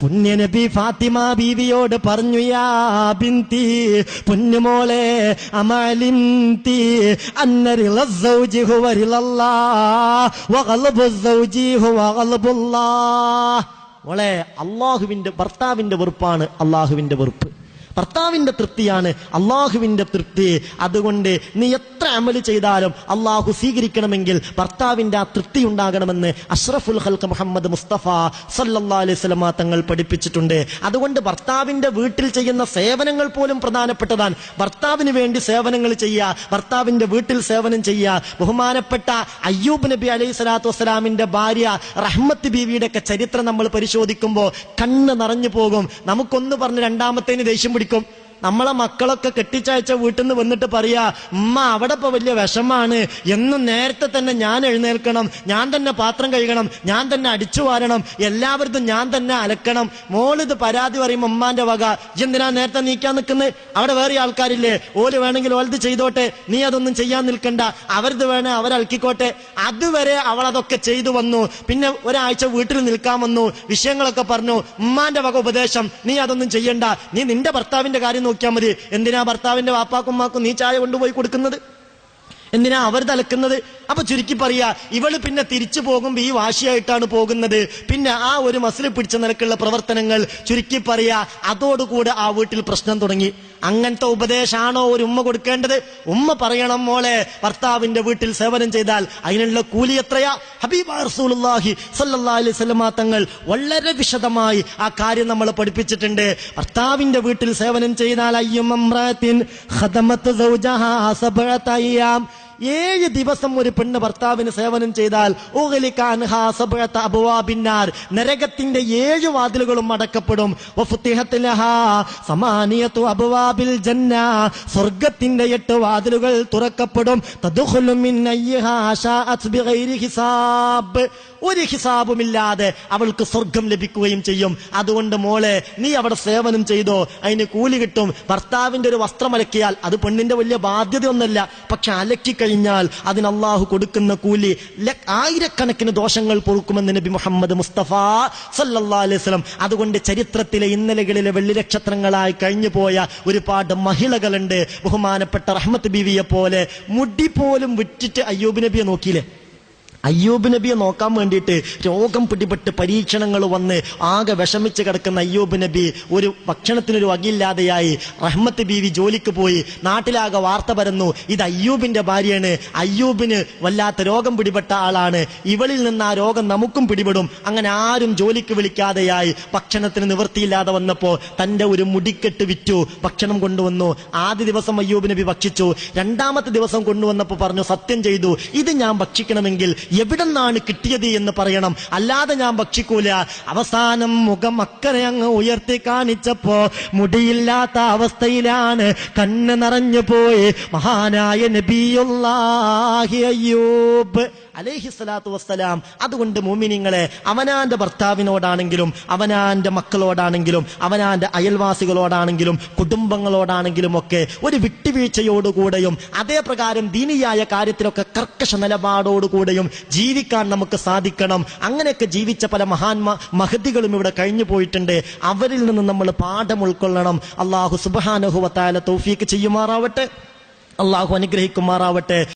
പുണ്യനബി ഫാത്തിമ ബീവിയോട് പറഞ്ഞു, യാ ബിന്തി, പൊന്നുമോളെ, അമലിംതി അന്നരിള സൗജി ഹുവ റിളല്ലാഹ് വഗൽബു സൗജി ഹുവ ഗൽബുല്ലാഹ്. മോളെ, അല്ലാഹുവിന്റെ ഭർത്താവിന്റെ വെറുപ്പാണ് അല്ലാഹുവിന്റെ വെറുപ്പ്, ഭർത്താവിന്റെ തൃപ്തിയാണ് അള്ളാഹുവിന്റെ തൃപ്തി. അതുകൊണ്ട് നീ എത്ര അമല് ചെയ്താലും അള്ളാഹു സ്വീകരിക്കണമെങ്കിൽ ഭർത്താവിന്റെ ആ തൃപ്തി ഉണ്ടാകണമെന്ന് അഷ്റഫുൽ ഖൽഖ് മുഹമ്മദ് മുസ്തഫ സല്ലല്ലാഹു അലൈഹി വസല്ലം തങ്ങൾ പഠിപ്പിച്ചിട്ടുണ്ട്. അതുകൊണ്ട് ഭർത്താവിന്റെ വീട്ടിൽ ചെയ്യുന്ന സേവനങ്ങൾ പോലും പ്രധാനപ്പെട്ടതാണ്. ഭർത്താവിന് വേണ്ടി സേവനങ്ങൾ ചെയ്യുക, ഭർത്താവിന്റെ വീട്ടിൽ സേവനം ചെയ്യുക. ബഹുമാനപ്പെട്ട അയ്യൂബ് നബി അലൈഹി സ്വലാത്തു വസ്സലാമിന്റെ ഭാര്യ റഹ്മത്ത് ബീവിയുടെ ഒക്കെ ചരിത്രം നമ്മൾ പരിശോധിക്കുമ്പോൾ കണ്ണ് നിറഞ്ഞു പോകും. നമുക്കൊന്ന് പറഞ്ഞ് രണ്ടാമത്തേന് ദേഷ്യം പിടിക്കും. നമ്മളെ മക്കളൊക്കെ കെട്ടിച്ചയച്ച വീട്ടിൽ നിന്ന് വന്നിട്ട് പറയാ, ഉമ്മ അവിടെ ഇപ്പൊ വലിയ വിഷമാണ്, എന്നും നേരത്തെ തന്നെ ഞാൻ എഴുന്നേൽക്കണം, ഞാൻ തന്നെ പാത്രം കഴുകണം, ഞാൻ തന്നെ അടിച്ചു വാരണം, എല്ലാവരും ഞാൻ തന്നെ അലക്കണം. മോളിത് പരാതി പറയുമ്പോൾ ഉമ്മാന്റെ വക, എന്തിനാ നേരത്തെ നീക്കാൻ നിൽക്കുന്നത്? അവിടെ വേറെ ആൾക്കാരില്ലേ, ഓല് വേണമെങ്കിൽ ഓലത് ചെയ്തോട്ടെ, നീ അതൊന്നും ചെയ്യാൻ നിൽക്കണ്ട, അവരത് വേണേ അവരൽക്കിക്കോട്ടെ. അതുവരെ അവൾ അതൊക്കെ ചെയ്തു വന്നു. പിന്നെ ഒരാഴ്ച വീട്ടിൽ നിൽക്കാൻ വന്നു, വിഷയങ്ങളൊക്കെ പറഞ്ഞു. ഉമ്മാന്റെ വക ഉപദേശം, നീ അതൊന്നും ചെയ്യണ്ട, നീ നിന്റെ ഭർത്താവിന്റെ കാര്യം നോക്കിയാൽ മതി. എന്തിനാ ഭർത്താവിന്റെ വാപ്പാക്കും ഉമ്മാക്കും നീ ചായ കൊണ്ടുപോയി കൊടുക്കുന്നത്? എന്തിനാ അവർ തലക്കുന്നത്? അപ്പൊ ചുരുക്കി പറയാ, ഇവള് പിന്നെ തിരിച്ചു പോകുമ്പോ ഈ വാശിയായിട്ടാണ് പോകുന്നത്. പിന്നെ ആ ഒരു മസിൽ പിടിച്ച നിലക്കുള്ള പ്രവർത്തനങ്ങൾ, ചുരുക്കി പറയാ, അതോടുകൂടെ ആ വീട്ടിൽ പ്രശ്നം തുടങ്ങി. അങ്ങനത്തെ ഉപദേശമാണോ ഒരു ഉമ്മ കൊടുക്കേണ്ടത്? ഉമ്മ പറയണം, മോളെ, ഭർത്താവിന്റെ വീട്ടിൽ സേവനം ചെയ്താൽ അതിനുള്ള കൂലി എത്രയാ? ഹബീബ് റസൂലുള്ളാഹി സ്വല്ലല്ലാഹു അലൈഹി വസല്ലം തങ്ങൾ വളരെ വിശദമായി ആ കാര്യം നമ്മൾ പഠിപ്പിച്ചിട്ടുണ്ട്. ഭർത്താവിന്റെ വീട്ടിൽ സേവനം ചെയ്താൽ അയ്യും അംറാത്തിൻ ഖദമത്ത് സൗജഹാ സബഅത അയ്യാം, 7 ദിവസം ഒരു പെണ്ണ് ഭർത്താവിന് സേവനം ചെയ്താൽ നരകത്തിന്റെ 7 വാതിലുകളും അടക്കപ്പെടും. സ്വർഗത്തിന്റെ 8 വാതിലുകൾ തുറക്കപ്പെടും. ഒരു ഹിസാബുമില്ലാതെ അവൾക്ക് സ്വർഗം ലഭിക്കുകയും ചെയ്യും. അതുകൊണ്ട് മോളെ, നീ അവിടെ സേവനം ചെയ്തോ, അതിന് കൂലി കിട്ടും. ഭർത്താവിന്റെ ഒരു വസ്ത്രം അലക്കിയാൽ അത് പെണ്ണിന്റെ വലിയ ബാധ്യതയൊന്നല്ല, പക്ഷെ അലക്കി കഴിഞ്ഞാൽ അതിന് അള്ളാഹു കൊടുക്കുന്ന കൂലി ആയിരക്കണക്കിന് ദോഷങ്ങൾ പൊറുക്കുമെന്ന് നബി മുഹമ്മദ് മുസ്തഫ സല്ലല്ലാഹു അലൈഹി വസല്ലം. അതുകൊണ്ട് ചരിത്രത്തിലെ ഇന്നലകളിലെ വെള്ളി നക്ഷത്രങ്ങളായി കഴിഞ്ഞു പോയ ഒരുപാട് മഹിളകളുണ്ട്. ബഹുമാനപ്പെട്ട റഹ്മത്ത് ബീവിയെ പോലെ മുടി പോലും വിറ്റിട്ട് അയ്യൂബ് നബിയെ നോക്കിയില്ലേ? അയ്യൂബ് നബിയെ നോക്കാൻ വേണ്ടിയിട്ട് രോഗം പിടിപെട്ട് പരീക്ഷണങ്ങൾ വന്ന് ആകെ വിഷമിച്ച് കിടക്കുന്ന അയ്യൂബ് നബി ഒരു ഭക്ഷണത്തിനൊരു വകയില്ലാതെയായി. റഹ്മത്ത് ബീവി ജോലിക്ക് പോയി, നാട്ടിലാകെ വാർത്ത പരന്നു, ഇത് അയ്യൂബിന്റെ ഭാര്യയാണ്, അയ്യൂബിന് വല്ലാത്ത രോഗം പിടിപെട്ട ആളാണ്, ഇവളിൽ നിന്ന് ആ രോഗം നമുക്കും പിടിപെടും. അങ്ങനെ ആരും ജോലിക്ക് വിളിക്കാതെയായി. ഭക്ഷണത്തിന് നിവൃത്തിയില്ലാതെ വന്നപ്പോ തന്റെ ഒരു മുടിക്കെട്ട് വിറ്റു, ഭക്ഷണം കൊണ്ടുവന്നു. ആദ്യ ദിവസം അയ്യൂബ് നബി ഭക്ഷിച്ചു. രണ്ടാമത്തെ ദിവസം കൊണ്ടുവന്നപ്പോ പറഞ്ഞു, സത്യം ചെയ്തു, ഇത് ഞാൻ ഭക്ഷിക്കണമെങ്കിൽ എവിടെ നിന്നാണ് കിട്ടിയത് എന്ന് പറയണം, അല്ലാതെ ഞാൻ ഭക്ഷിക്കൂല. അവസാനം മുഖം അക്കരെ അങ്ങ് ഉയർത്തി കാണിച്ചപ്പോ മുടിയില്ലാത്ത അവസ്ഥയിലാണ്, കണ്ണ് നിറഞ്ഞു പോയി മഹാനായ നബിയുല്ലാഹി അയ്യൂബ് അലൈഹിസ്സലാത്തു വസ്സലാം. അതുകൊണ്ട് മുഅ്മിനീങ്ങളെ, അവനാന്റെ ഭർത്താവിനോടാണെങ്കിലും അവനാന്റെ മക്കളോടാണെങ്കിലും അവനാന്റെ അയൽവാസികളോടാണെങ്കിലും കുടുംബങ്ങളോടാണെങ്കിലും ഒക്കെ ഒരു വിട്ടുവീഴ്ചയോടുകൂടെയും അതേ പ്രകാരം ദീനിയായ കാര്യത്തിലൊക്കെ കർക്കശ നിലപാടോടുകൂടെയും ജീവിക്കാൻ നമുക്ക് സാധിക്കണം. അങ്ങനെയൊക്കെ ജീവിച്ച പല മഹദികളും ഇവിടെ കഴിഞ്ഞു പോയിട്ടുണ്ട്. അവരിൽ നിന്ന് നമ്മൾ പാഠം ഉൾക്കൊള്ളണം. അല്ലാഹു സുബ്ഹാനഹു വ തആല തൗഫീഖ് ചെയ്യുമാറാവട്ടെ, അല്ലാഹു അനുഗ്രഹിക്കുമാറാവട്ടെ.